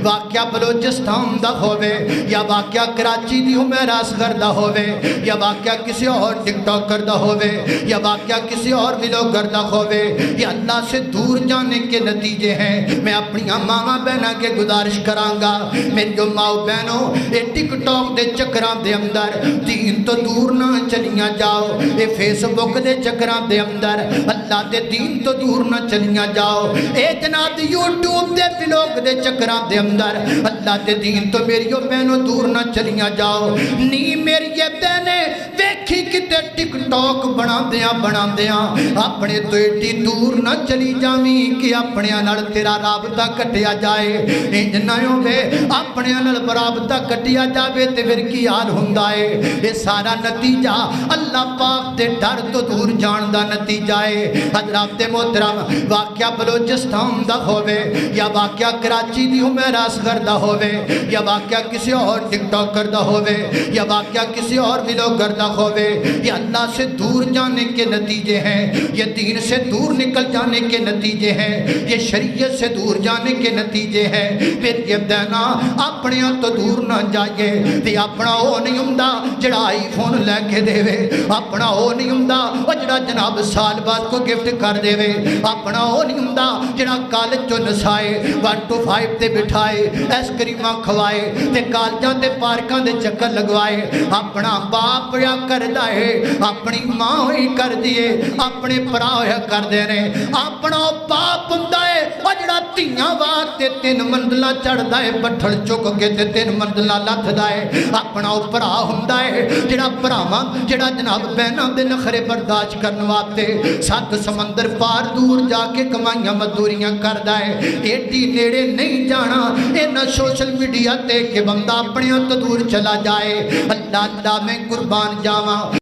واقعہ بلوچستان دا ہووے یا واقعہ کراچی دی عمیر اصغر دا ہووے یا واقعہ کسی اور ٹک ٹاکر دا ہووے یا واقعہ کسی اور ویلوگر دا ہووے، یہ اللہ سے دور جانے کے نتیجے ہیں۔ میں اپنی ماما بہنہ کے گزارش کرانگا، میری جو ماؤ بہنوں یہ ٹک ٹاک دے چکران دے اندر دین تو دور نہ چلیاں جاؤ، یہ فیس بک دے چکران دے اندر اللہ دے دین تو دور نہ چلیاں جاؤ، اے جناب یوٹیوب دے ویلوگ دے چکران دے اندر اللہ دے دین تو میری بہنوں دور نہ چلیاں جاؤ۔ نی میری بہنیں ویکھی کتے ٹک ٹاک بنا دیاں اپنے تو ایڈی دور نہ چلی جاویں کہ اپنے نال تیرا رابطہ کٹیا جائے، انج نہ ہوے اپنے نال رابطہ کٹیا جاوے تے پھر کی حال ہوندا ہے۔ یہ سارا نتیجہ اللہ پاک دے ڈر تو دور جان دا نتیجہ ہے۔ حضرات محترم، واقعہ بلوچستان دا ہووے یا واقعہ کراچی دی عمیر اصغر دا ہووے یا واقعہ کسی اور ٹک ٹاکر دا ہووے یا واقعہ کسی اور ویلوگر دا ہووے، یہ اللہ سے دور جانے کے نتیجے ہیں، یہ دین سے دور نکل جانے کے نتیجے ہیں، یہ شریعت سے دور جانے کے نتیجے ہیں۔ پھر یہ دینا اپنے تو دور نہ جائے، تے اپنا وہ نہیں ہوندا جڑا آئی فون لے کے دے وے، اپنا وہ نہیں ہوندا وہ جڑا جناب سال بعد کو گفٹ کر دے وے، اپنا وہ نہیں ہوندا جڑا کالج چو نسائے 1 to 5 تے بٹھائے ایس کریمہ کھوائے تے کالجاں تے پارکاں دے چکر لگوائے۔ اپنا باپ یا کر دائے، اپنی ماں ہوئی کر دیے، اپنے پرا ہویا کر دینے، اپنا باپ ہندائے اجڑا تیاں وات تے 3 منزلہ چڑھ دائے، پٹھڑ چک کے تے 3 منزلہ لاتھ دائے، اپنا پرا ہندائے جڑا پراواں جڑا جناب بہناں دے نخرے برداشت کرنواتے 7 سمندر پار دور جا کے کمائیاں مزدوریاں کر دائے۔ ایڈی نیڑے نہیں جانا اینا سوشل میڈیا تے کہ بندہ اپنے تو دور چلا جائے۔ اللہ اللہ میں قربان جاواں۔